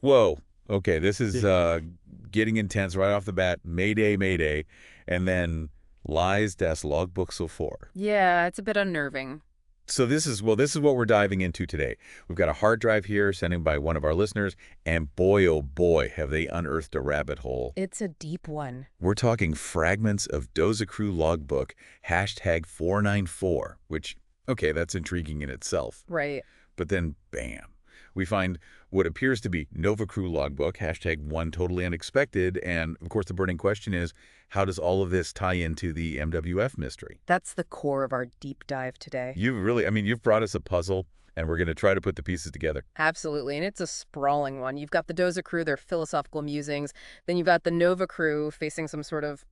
Whoa. Okay, this is getting intense right off the bat. Mayday, mayday. And then lies das Logbuch so vor. Yeah, it's a bit unnerving. So this is what we're diving into today. We've got a hard drive here sent in by one of our listeners, and boy, oh boy, have they unearthed a rabbit hole. It's a deep one. We're talking fragments of Dozakru logbook, hashtag 494, which, okay, that's intriguing in itself. Right. But then, bam, we find what appears to be Nova Crew logbook, hashtag one totally unexpected. And of course, the burning question is, how does all of this tie into the MWF mystery? That's the core of our deep dive today. You've brought us a puzzle, and we're going to try to put the pieces together. Absolutely. And it's a sprawling one. You've got the Doza crew, their philosophical musings. Then you've got the Nova crew facing some sort of,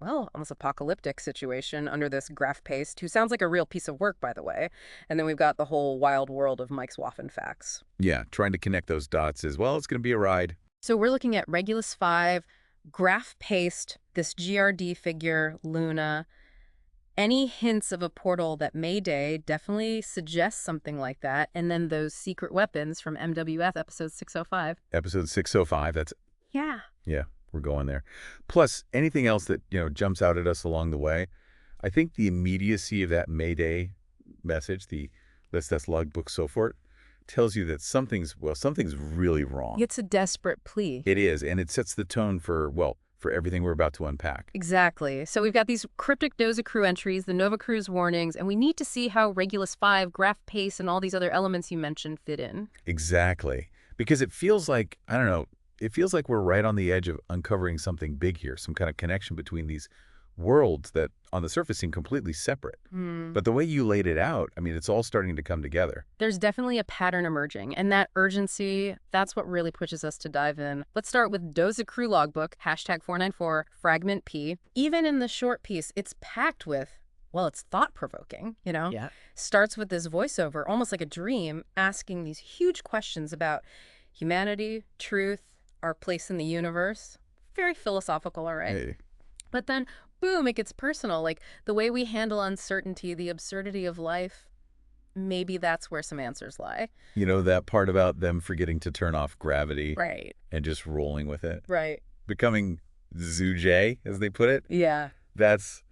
well, almost apocalyptic situation under this Graf Paste, who sounds like a real piece of work, by the way. And then we've got the whole wild world of Mike's Waffen facts. Yeah, trying to connect those dots as well. It's going to be a ride. So we're looking at Regulus 5, Graf Paste, this GRD figure, Luna. Any hints of a portal that Mayday definitely suggests something like that. And then those secret weapons from MWF episode 605. Episode 605, Yeah. yeah, we're going there. Plus, anything else that, jumps out at us along the way. I think the immediacy of that Mayday message, the that's logbook so forth, tells you that something's really wrong. It's a desperate plea. It is, and it sets the tone for everything we're about to unpack. Exactly. So we've got these cryptic Doza crew entries, the Nova crew's warnings, and we need to see how Regulus 5, Graph Pace, and all these other elements you mentioned fit in. Exactly. Because it feels like, I don't know, it feels like we're right on the edge of uncovering something big here, some kind of connection between these worlds that on the surface seem completely separate. But the way you laid it out, it's all starting to come together. There's definitely a pattern emerging, and that urgency, that's what really pushes us to dive in. Let's start with Doza Crew Logbook, hashtag 494, Fragment P. Even in the short piece, it's packed with, well, it's thought-provoking, Yeah. Starts with this voiceover, almost like a dream, asking these huge questions about humanity, truth, our place in the universe. Very philosophical, all right? Hey. But then, boom, it gets personal. Like the way we handle uncertainty, the absurdity of life, maybe that's where some answers lie. You know that part about them forgetting to turn off gravity Right. and just rolling with it? Right. Becoming Zooj, as they put it? Yeah. That's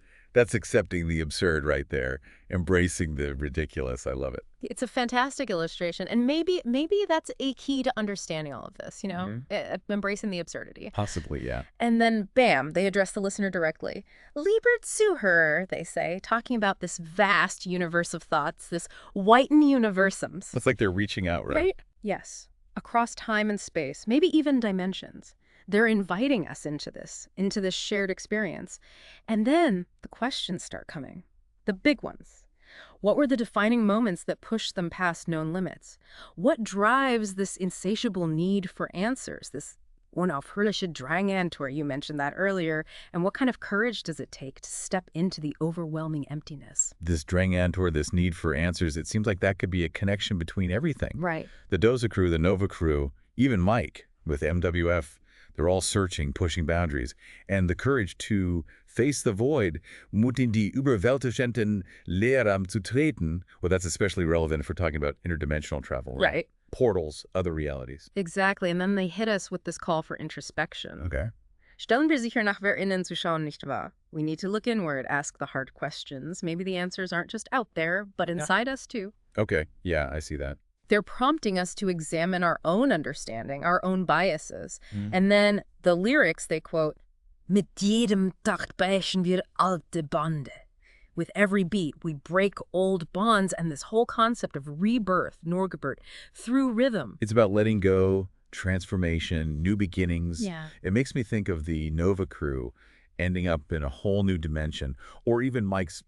accepting the absurd right there, embracing the ridiculous. I love it. It's a fantastic illustration. And maybe that's a key to understanding all of this, embracing the absurdity. Possibly, yeah. And then, bam, they address the listener directly. Liebert Zuhörer, they say, talking about this vast universe of thoughts, this whiten universums. It's like they're reaching out, right? Yes. Across time and space, maybe even dimensions. They're inviting us into this shared experience. And then the questions start coming. The big ones. What were the defining moments that pushed them past known limits? What drives this insatiable need for answers, this unaufhörliche Drängantor, you mentioned that earlier, and what kind of courage does it take to step into the overwhelming emptiness? This Drängantor, this need for answers, it seems like that could be a connection between everything. Right. The Doza crew, the Nova crew, even Mike with MWF, they're all searching, pushing boundaries. And the courage to face the void, Mut in die überwältigenden Leerraum zu treten. Well, that's especially relevant if we're talking about interdimensional travel. Right. Portals, other realities. Exactly. And then they hit us with this call for introspection. Okay. Stellen wir sicher nach wer innen zu schauen, nicht wahr? We need to look inward, ask the hard questions. Maybe the answers aren't just out there, but inside us too. Okay. Yeah, I see that. They're prompting us to examine our own understanding, our own biases. And then the lyrics, they quote, Mit jedem Takt brechen wir alte Bande. With every beat, we break old bonds, and this whole concept of rebirth, Neugeburt, through rhythm. It's about letting go, transformation, new beginnings. Yeah. It makes me think of the Nova crew ending up in a whole new dimension, or even Mike's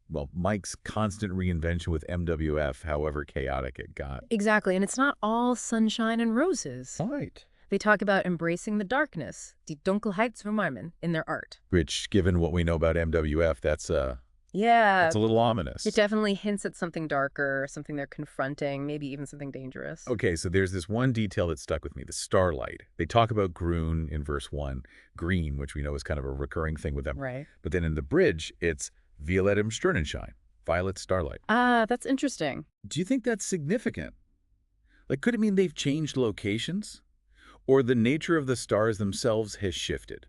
constant reinvention with MWF, however chaotic it got. Exactly, and it's not all sunshine and roses. Right. They talk about embracing the darkness, die Dunkelheitsvermarmen, in their art. Which, given what we know about MWF, that's a little ominous. It definitely hints at something darker, something they're confronting, maybe even something dangerous. Okay, so there's this one detail that stuck with me, the starlight. They talk about Grun in verse 1, green, which we know is kind of a recurring thing with them. Right. But then in the bridge, it's Violetem Sternenschein, violet starlight. Ah, that's interesting. Do you think that's significant? Like, could it mean they've changed locations? Or the nature of the stars themselves has shifted.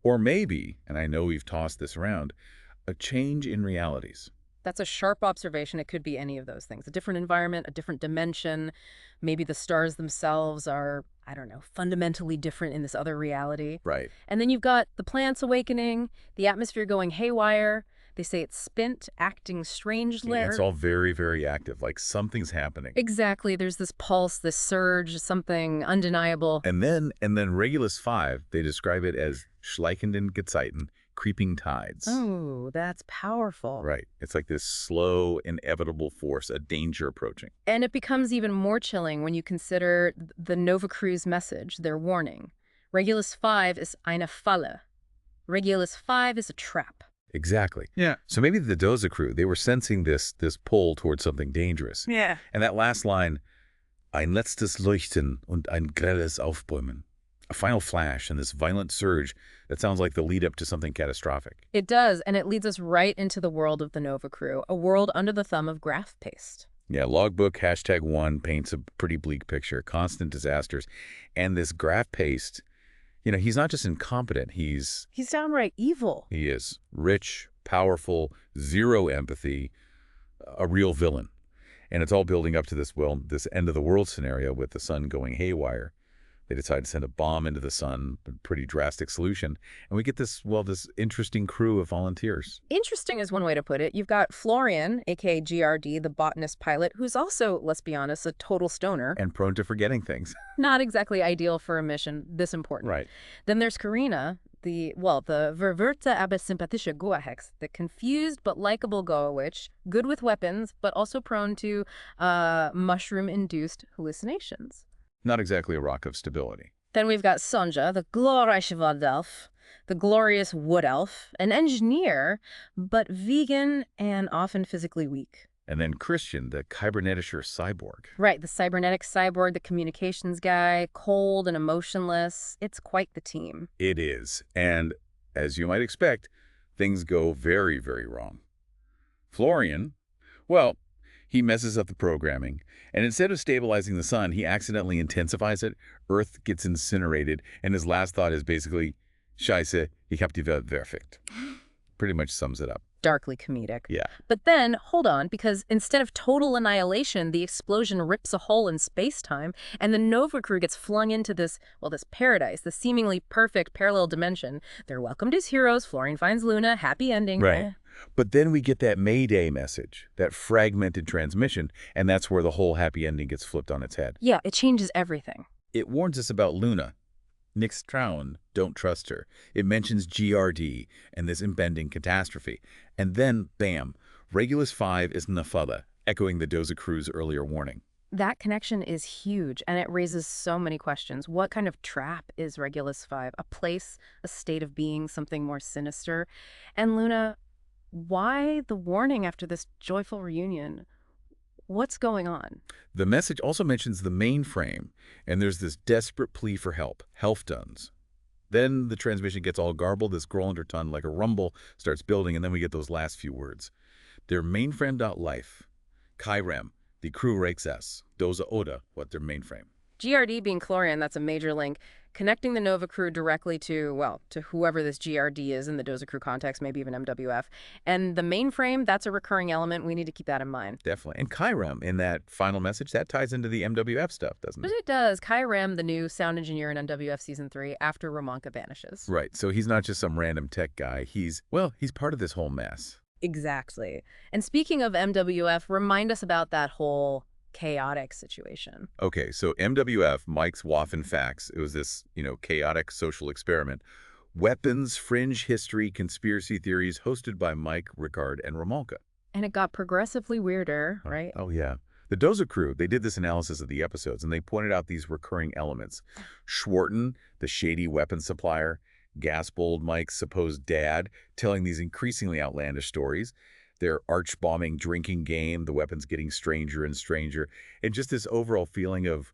Or maybe, and I know we've tossed this around, a change in realities. That's a sharp observation. It could be any of those things. A different environment, a different dimension. Maybe the stars themselves are, I don't know, fundamentally different in this other reality. Right. And then you've got the planets awakening, the atmosphere going haywire. They say it's spent, acting strangely. Yeah, it's all very, very active, like something's happening. Exactly. There's this pulse, this surge, something undeniable. And then Regulus 5, they describe it as schleichenden Gezeiten, creeping tides. Oh, that's powerful. Right. It's like this slow, inevitable force, a danger approaching. And it becomes even more chilling when you consider the Nova Cruz message, their warning. Regulus 5 is eine Falle. Regulus 5 is a trap. Exactly. Yeah. So maybe the Doza crew, they were sensing this pull towards something dangerous. Yeah. And that last line, ein letztes Leuchten und ein grelles Aufbäumen. A final flash and this violent surge that sounds like the lead up to something catastrophic. It does, and it leads us right into the world of the Nova Crew, a world under the thumb of graph paste. Yeah, logbook #1 paints a pretty bleak picture, constant disasters. And this graph paste, he's not just incompetent, he He's downright evil. is rich, powerful, zero empathy, a real villain. And it's all building up to this end of the world scenario with the sun going haywire. They decide to send a bomb into the sun, a pretty drastic solution. And we get this interesting crew of volunteers. Interesting is one way to put it. You've got Florian, a.k.a. GRD, the botanist pilot, who's also, let's be honest, a total stoner. And prone to forgetting things. Not exactly ideal for a mission this important. Right. Then there's Karina, the verwirrte aber sympathische Goahex, the confused but likable Goa witch, good with weapons, but also prone to mushroom-induced hallucinations. Not exactly a rock of stability. Then we've got Sonja, the glorreiche Waldelf, the glorious wood elf, an engineer, but vegan and often physically weak. And then Christian, the kybernetischer cyborg. Right, the cybernetic cyborg, the communications guy, cold and emotionless. It's quite the team. It is. And as you might expect, things go very, very wrong. Florian, well, he messes up the programming, and instead of stabilizing the sun, he accidentally intensifies it, Earth gets incinerated, and his last thought is basically, Scheiße, ich hab die Welt perfekt. Pretty much sums it up. Darkly comedic. Yeah. But then, hold on, because instead of total annihilation, the explosion rips a hole in space-time, and the Nova crew gets flung into this paradise, the seemingly perfect parallel dimension. They're welcomed as heroes, Florian finds Luna, happy ending. Right. But then we get that Mayday message, that fragmented transmission, and that's where the whole happy ending gets flipped on its head. Yeah, it changes everything. It warns us about Luna. Nix trauen, don't trust her. It mentions GRD and this impending catastrophe. And then, bam, Regulus 5 is Nafada, echoing the Doza crew's earlier warning. That connection is huge, and it raises so many questions. What kind of trap is Regulus 5? A place, a state of being, something more sinister? And Luna, why the warning after this joyful reunion? What's going on? The message also mentions the mainframe, and there's this desperate plea for help, Helfduns. Then the transmission gets all garbled, this Grollanderton, like a rumble, starts building, and then we get those last few words. Der mainframe.life. Kairem, the crew rakes s. Doza oder, what their mainframe. GRD being Chlorian, that's a major link. Connecting the Nova crew directly to whoever this GRD is in the Doza crew context, maybe even MWF. And the mainframe, that's a recurring element. We need to keep that in mind. Definitely. And Kairem, in that final message, that ties into the MWF stuff, doesn't But it? it does. Kai Rem, the new sound engineer in MWF Season 3, after Ramonka vanishes. Right. So he's not just some random tech guy. He's part of this whole mess. Exactly. And speaking of MWF, remind us about that whole chaotic situation. Okay, so MWF, Mike's Waffen Facts, it was this, chaotic social experiment. Weapons, fringe history, conspiracy theories, hosted by Mike, Ricard, and Ramonka. And it got progressively weirder, right? Oh, yeah. The Doza crew, they did this analysis of the episodes, and they pointed out these recurring elements. Schwarten, the shady weapons supplier. Gasbold, Mike's supposed dad, telling these increasingly outlandish stories. Their arch-bombing drinking game, the weapons getting stranger and stranger, and just this overall feeling of,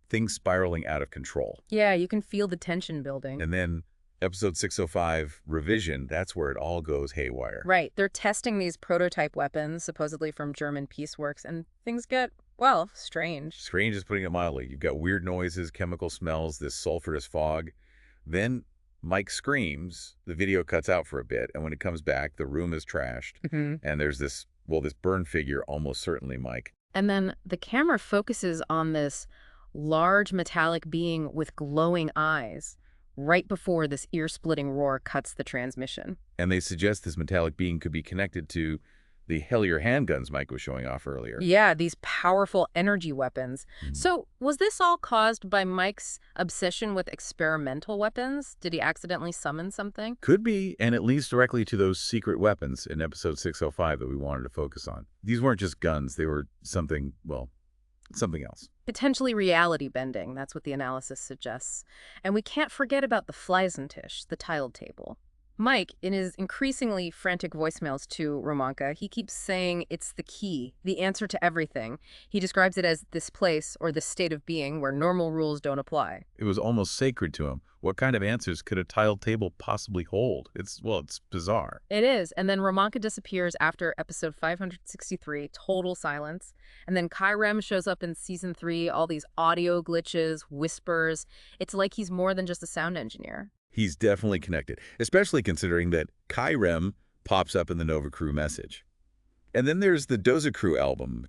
things spiraling out of control. Yeah, you can feel the tension building. And then episode 605, Revision, that's where it all goes haywire. Right. They're testing these prototype weapons, supposedly from German Peace Works, and things get Well, strange. Strange is putting it mildly. You've got weird noises, chemical smells, this sulfurous fog. Then Mike screams, the video cuts out for a bit, and when it comes back, the room is trashed, Hmm. and there's this, well, this burned figure, almost certainly Mike. And then the camera focuses on this large metallic being with glowing eyes right before this ear-splitting roar cuts the transmission. And they suggest this metallic being could be connected to the Hellier handguns Mike was showing off earlier. Yeah, these powerful energy weapons. Mhm. So was this all caused by Mike's obsession with experimental weapons? Did he accidentally summon something? Could be, and it leads directly to those secret weapons in episode 605 that we wanted to focus on. These weren't just guns, they were something, well, something else. Potentially reality bending, that's what the analysis suggests. And we can't forget about the Fliesentisch, the tiled table. Mike, in his increasingly frantic voicemails to Romanka, he keeps saying it's the key, the answer to everything. He describes it as this place or this state of being where normal rules don't apply. It was almost sacred to him. What kind of answers could a tiled table possibly hold? It's bizarre. It is. And then Romanka disappears after episode 563, total silence. And then Kyrem shows up in season 3, all these audio glitches, whispers. It's like he's more than just a sound engineer. He's definitely connected, especially considering that Kyrem pops up in the Nova Crew message. And then there's the Doza Crew album,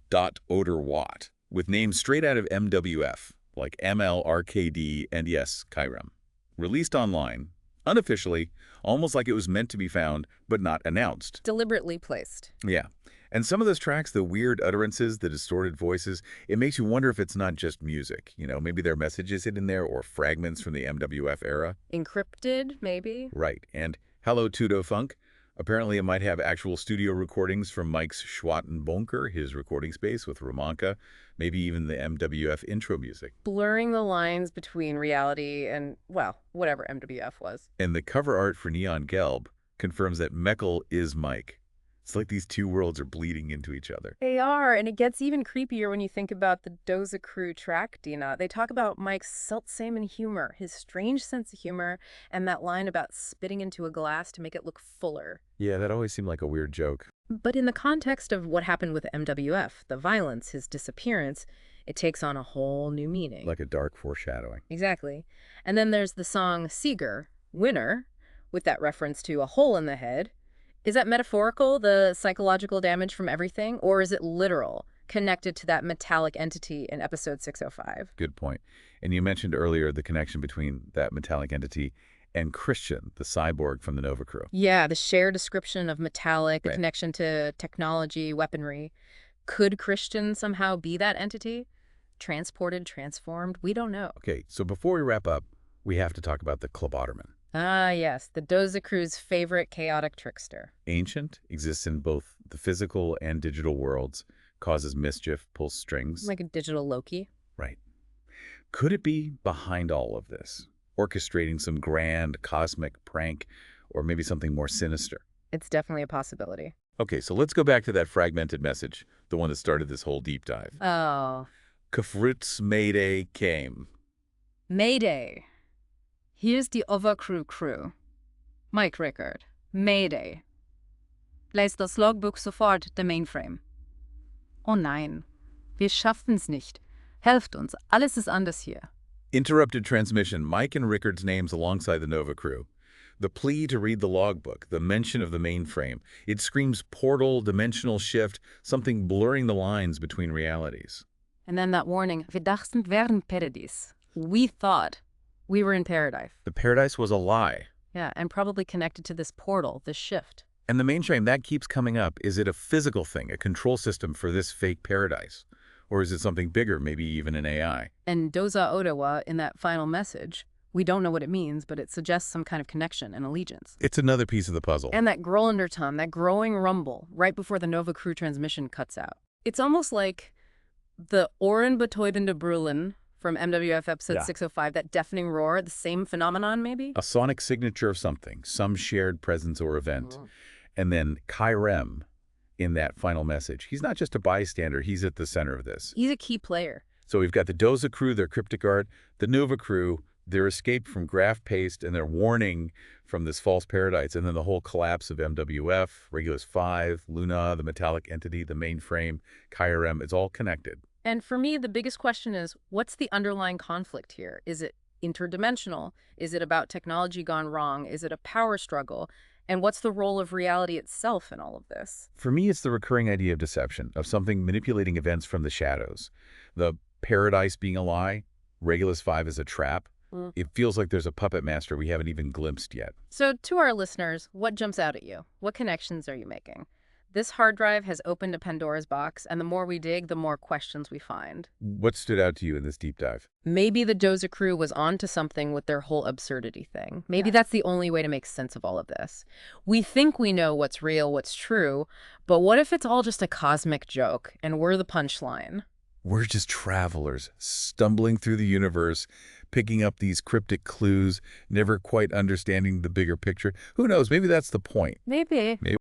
Oder Watt, with names straight out of MWF, like MLRKD and yes, Kyrem. Released online, unofficially, almost like it was meant to be found, but not announced. Deliberately placed. Yeah. And some of those tracks, the weird utterances, the distorted voices, it makes you wonder if it's not just music. You know, maybe there are messages hidden there or fragments from the MWF era. Encrypted, maybe? Right. And Hello Tudo Funk. Apparently it might have actual studio recordings from Mike's Schwartenbunker, his recording space with Romanka, maybe even the MWF intro music. Blurring the lines between reality and, well, whatever MWF was. And the cover art for Neon Gelb confirms that Meckel is Mike. It's like these two worlds are bleeding into each other. They are, and it gets even creepier when you think about the Doza Crew track, Dina. They talk about Mike's seltsamen humor, his strange sense of humor, and that line about spitting into a glass to make it look fuller. Yeah, that always seemed like a weird joke. But in the context of what happened with MWF, the violence, his disappearance, it takes on a whole new meaning. Like a dark foreshadowing. Exactly. And then there's the song Sieger, Winner, with that reference to a hole in the head. Is that metaphorical, the psychological damage from everything, or is it literal, connected to that metallic entity in episode 605? Good point. And you mentioned earlier the connection between that metallic entity and Christian, the cyborg from the Nova Crew. Yeah, the shared description of metallic, the Right. connection to technology, weaponry. Could Christian somehow be that entity? Transported, transformed? We don't know. Okay, so before we wrap up, we have to talk about the Kloboterman. Ah, yes, the Doza Crew's favorite chaotic trickster. Ancient, exists in both the physical and digital worlds, causes mischief, pulls strings. Like a digital Loki. Right. Could it be behind all of this, orchestrating some grand cosmic prank, or maybe something more sinister? It's definitely a possibility. Okay, so let's go back to that fragmented message, the one that started this whole deep dive. Oh, Kafrut's Mayday came. Mayday. Here's the Overcrew Crew. Mike Rickard. Mayday. Leist das Logbuch sofort der Mainframe. Oh nein, wir schaffen's nicht. Helft uns, alles ist anders hier. Interrupted transmission, Mike and Rickard's names alongside the Nova Crew. The plea to read the logbook, the mention of the mainframe. It screams portal, dimensional shift, something blurring the lines between realities. And then that warning, wir dachten wären Paradis. We thought we were in paradise. The paradise was a lie. Yeah, and probably connected to this portal, this shift. And the mainframe, that keeps coming up. Is it a physical thing, a control system for this fake paradise? Or is it something bigger, maybe even an AI? And Doza Odawa, in that final message, we don't know what it means, but it suggests some kind of connection and allegiance. It's another piece of the puzzle. And that Grollenderton, that growing rumble, right before the Nova Crew transmission cuts out. It's almost like the Ohrenbetäubende Brüllen from MWF episode Yeah. 605, that deafening roar, the same phenomenon, maybe? A sonic signature of something, some shared presence or event. Mm. And then Kyrem in that final message. He's not just a bystander, he's at the center of this. He's a key player. So we've got the Doza Crew, their cryptic art, the Nova Crew, their escape from graph paste and their warning from this false paradise, and then the whole collapse of MWF, Regulus 5, Luna, the metallic entity, the mainframe, Kyrem, it's all connected. And for me, the biggest question is, what's the underlying conflict here? Is it interdimensional? Is it about technology gone wrong? Is it a power struggle? And what's the role of reality itself in all of this? For me, it's the recurring idea of deception, of something manipulating events from the shadows. The paradise being a lie, Regulus 5 is a trap. Mm. It feels like there's a puppet master we haven't even glimpsed yet. So, to our listeners, what jumps out at you? What connections are you making? This hard drive has opened a Pandora's box, and the more we dig, the more questions we find. What stood out to you in this deep dive? Maybe the Doza crew was onto something with their whole absurdity thing. Maybe that's the only way to make sense of all of this. We think we know what's real, what's true, but what if it's all just a cosmic joke, and we're the punchline? We're just travelers, stumbling through the universe, picking up these cryptic clues, never quite understanding the bigger picture. Who knows? Maybe that's the point. Maybe. Maybe